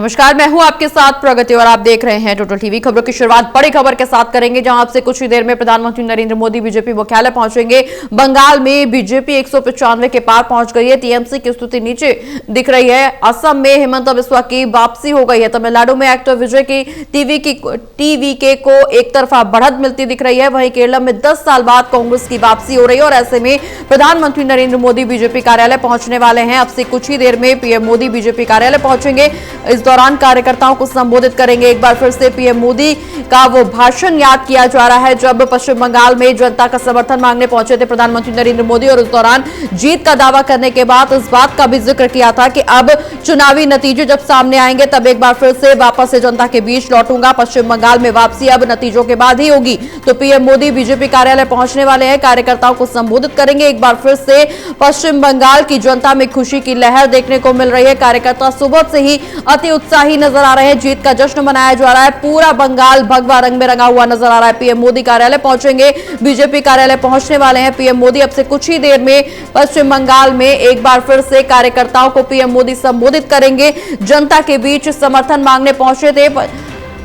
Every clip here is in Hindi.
नमस्कार, मैं हूं आपके साथ प्रगति और आप देख रहे हैं टोटल टीवी। खबरों की शुरुआत बड़ी खबर के साथ करेंगे, जहां आपसे कुछ ही देर में प्रधानमंत्री नरेंद्र मोदी बीजेपी मुख्यालय पहुंचेंगे। बंगाल में बीजेपी 195 के पार पहुंच गई है। टीएमसी की स्थिति नीचे दिख रही है। असम में हेमंत बिस्वा की वापसी हो गई है। तमिलनाडु में एक्टर विजय की टीवीके को एक तरफा बढ़त मिलती दिख रही है। वहीं केरल में 10 साल बाद कांग्रेस की वापसी हो रही है और ऐसे में प्रधानमंत्री नरेंद्र मोदी बीजेपी कार्यालय पहुंचने वाले हैं। अब से कुछ ही देर में पीएम मोदी बीजेपी कार्यालय पहुंचेंगे। इस दौरान कार्यकर्ताओं को संबोधित करेंगे। एक बार फिर से पीएम मोदी का वो भाषण याद किया जा रहा है जब पश्चिम बंगाल में जनता का समर्थन मांगने पहुंचे थे प्रधानमंत्री नरेंद्र मोदी, और उस दौरान जीत का दावा करने के बाद इस बात का भी जिक्र किया था कि अब चुनावी नतीजे जब सामने आएंगे तब एक बार फिर से वापस से जनता के बीच लौटूंगा। पश्चिम बंगाल में वापसी अब नतीजों के बाद ही होगी। तो पीएम मोदी बीजेपी कार्यालय पहुंचने वाले हैं, कार्यकर्ताओं को संबोधित करेंगे। एक बार फिर से पश्चिम बंगाल की जनता में खुशी की लहर देखने को मिल रही है। कार्यकर्ता सुबह से ही अति उत्साही नजर आ रहे हैं। जीत का जश्न मनाया जा रहा है। पूरा बंगाल भगवा रंग में रंगा हुआ नजर आ रहा है। पीएम मोदी कार्यालय पहुंचेंगे, बीजेपी कार्यालय पहुंचने वाले हैं पीएम मोदी। अब से कुछ ही देर में पश्चिम बंगाल में एक बार फिर से कार्यकर्ताओं को पीएम मोदी संबोधित करेंगे। जनता के बीच समर्थन मांगने पहुंचे थे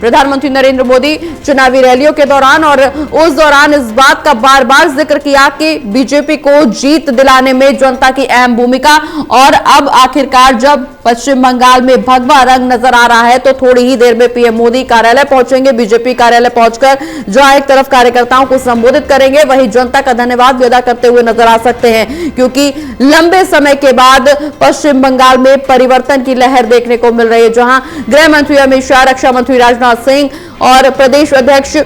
प्रधानमंत्री नरेंद्र मोदी चुनावी रैलियों के दौरान, और उस दौरान इस बात का बार बार जिक्र किया कि बीजेपी को जीत दिलाने में जनता की अहम भूमिका। और अब आखिरकार जब पश्चिम बंगाल में भगवा रंग नजर आ रहा है तो थोड़ी ही देर में पीएम मोदी कार्यालय पहुंचेंगे। बीजेपी कार्यालय पहुंचकर जहां एक तरफ कार्यकर्ताओं को संबोधित करेंगे, वहीं जनता का धन्यवाद भी अदा करते हुए नजर आ सकते हैं, क्योंकि लंबे समय के बाद पश्चिम बंगाल में परिवर्तन की लहर देखने को मिल रही है। जहां गृह मंत्री अमित शाह, रक्षा मंत्री राजनाथ सिंह और प्रदेश अध्यक्ष,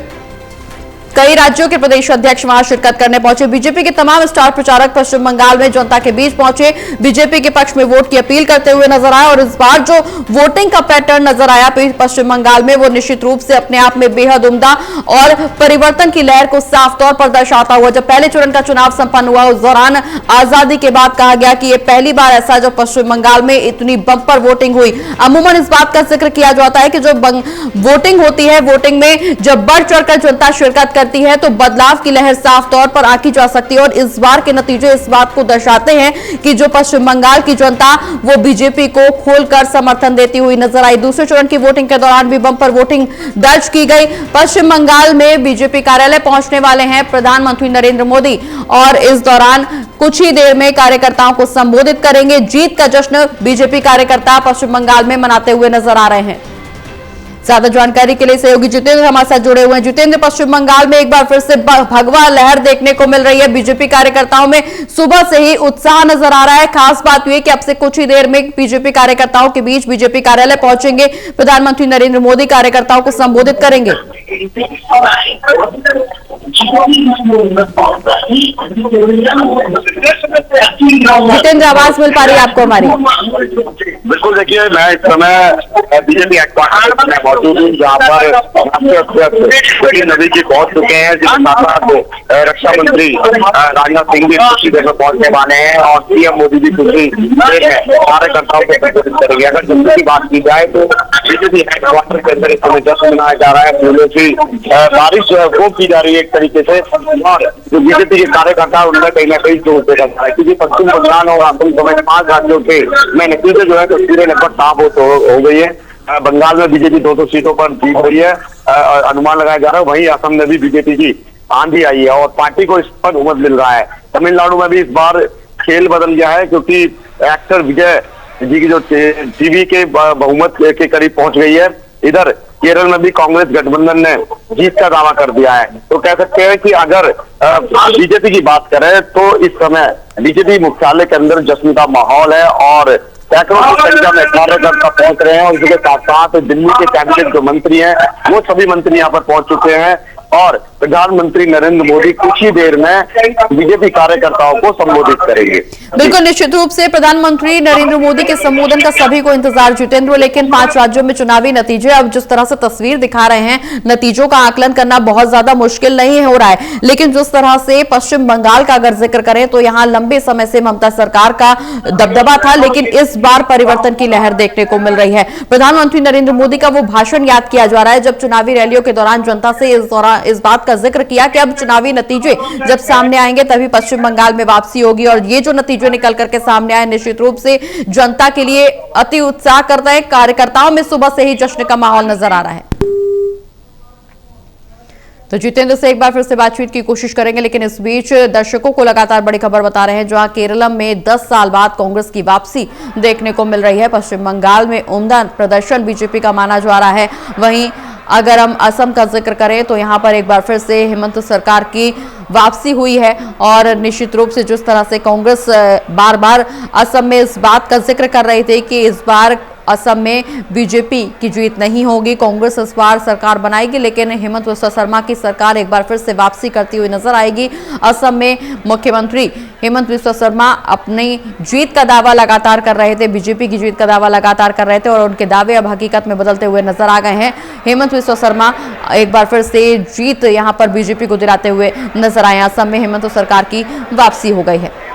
कई राज्यों के प्रदेश अध्यक्ष वहां शिरकत करने पहुंचे। बीजेपी के तमाम स्टार प्रचारक पश्चिम बंगाल में जनता के बीच पहुंचे, बीजेपी के पक्ष में वोट की अपील करते हुए नजर आए। और इस बार जो वोटिंग का पैटर्न नजर आया पश्चिम बंगाल में, वो निश्चित रूप से अपने आप में बेहद उम्दा और परिवर्तन की लहर को साफ तौर पर दर्शाता हुआ। जब पहले चरण का चुनाव संपन्न हुआ उस दौरान आजादी के बाद कहा गया कि यह पहली बार ऐसा जब पश्चिम बंगाल में इतनी बम्पर वोटिंग हुई। अमूमन इस बात का जिक्र किया जाता है कि जो वोटिंग होती है, वोटिंग में जब बढ़ चढ़कर जनता शिरकत करती है तो बदलाव की लहर साफ तौर पर आकी जा सकती है। और इस बार के नतीजे इस बात को दर्शाते हैं कि जो पश्चिम बंगाल की जनता वो बीजेपी को खोलकर समर्थन देती हुई नजर आई। दूसरे चरण की वोटिंग के दौरान भी बम्पर वोटिंग दर्ज की गई। पश्चिम बंगाल में बीजेपी कार्यालय पहुंचने वाले हैं प्रधानमंत्री नरेंद्र मोदी, और इस दौरान कुछ ही देर में कार्यकर्ताओं को संबोधित करेंगे। जीत का जश्न बीजेपी कार्यकर्ता पश्चिम बंगाल में मनाते हुए नजर आ रहे हैं। ज्यादा जानकारी के लिए सहयोगी जितेंद्र हमारे साथ जुड़े हुए हैं। जितेंद्र, पश्चिम बंगाल में एक बार फिर से भगवा लहर देखने को मिल रही है। बीजेपी कार्यकर्ताओं में सुबह से ही उत्साह नजर आ रहा है। खास बात यह कि अब से कुछ ही देर में बीजेपी कार्यकर्ताओं के बीच बीजेपी कार्यालय पहुंचेंगे प्रधानमंत्री नरेंद्र मोदी, कार्यकर्ताओं को संबोधित करेंगे। जितेंद्र, आवाज मिल पा रही है आपको हमारी? बिल्कुल, देखिए मैं इस समय बीजेपी हेडक्वार्टर में मौजूद हूँ, जहाँ पर नदी जी पहुंच चुके हैं, जिसके साथ रक्षा मंत्री राजनाथ सिंह भी कुछ देर में पहुंचने वाले हैं और पीएम मोदी भी खुशी कार्यकर्ताओं को संबोधित करेंगे। अगर जश्न की बात की जाए तो बीजेपी हेडक्वार्टर के अंदर इस समय जश्न मनाया जा रहा है। फूलों की बारिश जो है वो की जा रही है एक तरीके से, और जो बीजेपी के कार्यकर्ता उनमें कहीं ना कहीं जोर दे रहा है, क्योंकि पश्चिम बंगाल और असम समेत 5 राज्यों के में नतीजे जो है तस्वीरें लगभग साफ हो गई है। बंगाल में बीजेपी 200 सीटों पर जीत हुई है, अनुमान लगाया जा रहा है। वहीं असम में भी बीजेपी की आंधी आई है और पार्टी को इस पर बहुमत मिल रहा है। तमिलनाडु में भी इस बार खेल बदल गया है, क्योंकि एक्टर विजय जी की जो टीवी के बहुमत के करीब पहुंच गई है। इधर केरल में भी कांग्रेस गठबंधन ने जीत का दावा कर दिया है। तो कह सकते हैं कि अगर बीजेपी की बात करें तो इस समय बीजेपी मुख्यालय के अंदर जश्न का माहौल है और सैकड़ों की संख्या में कार्यकर्ता पहुंच रहे हैं। और इसके साथ साथ दिल्ली के कैबिनेट जो मंत्री हैं वो सभी मंत्री यहाँ पर पहुंच चुके हैं और प्रधानमंत्री नरेंद्र मोदी कुछ ही देर में बीजेपी कार्यकर्ताओं को संबोधित करेंगे। बिल्कुल, निश्चित रूप से प्रधानमंत्री नरेंद्र मोदी के संबोधन का सभी को इंतजार जितेंद्र, लेकिन 5 राज्यों में चुनावी नतीजे अब जिस तरह से तस्वीर दिखा रहे हैं, नतीजों का आकलन करना बहुत ज्यादा मुश्किल नहीं हो रहा है। लेकिन जिस तरह से पश्चिम बंगाल का अगर जिक्र करें तो यहाँ लंबे समय से ममता सरकार का दबदबा था, लेकिन इस बार परिवर्तन की लहर देखने को मिल रही है। प्रधानमंत्री नरेंद्र मोदी का वो भाषण याद किया जा रहा है जब चुनावी रैलियों के दौरान जनता से इस बात का जिक्र किया कि अब चुनावी नतीजे जब सामने आएंगे तभी पश्चिम बंगाल में वापसी होगी और ये जो नतीजे निकल करके सामने आए निश्चित रूप से जनता के लिए अति उत्साह करता है। कार्यकर्ताओं में सुबह से ही जश्न का माहौल नजर आ रहा है। तो जितेंद्र से एक बार फिर से बातचीत की कोशिश करेंगे, लेकिन इस बीच दर्शकों को लगातार बड़ी खबर बता रहे हैं जहां केरलम में 10 साल बाद कांग्रेस की वापसी देखने को मिल रही है। पश्चिम बंगाल में उम्दा प्रदर्शन बीजेपी का माना जा रहा है। वहीं अगर हम असम का जिक्र करें तो यहां पर एक बार फिर से हेमंत सरकार की वापसी हुई है और निश्चित रूप से जिस तरह से कांग्रेस बार बार असम में इस बात का जिक्र कर रही थी कि इस बार असम में बीजेपी की जीत नहीं होगी, कांग्रेस इस बार सरकार बनाएगी, लेकिन हेमंत बिस्वा शर्मा की सरकार एक बार फिर से वापसी करती हुई नजर आएगी। असम में मुख्यमंत्री हेमंत बिस्वा शर्मा अपनी जीत का दावा लगातार कर रहे थे, बीजेपी की जीत का दावा लगातार कर रहे थे और उनके दावे अब हकीकत में बदलते हुए नजर आ गए हैं। हेमंत बिस्वा शर्मा एक बार फिर से जीत यहां पर बीजेपी को दिलाते हुए नजर आए। असम में हेमंत सरकार की वापसी हो गई है।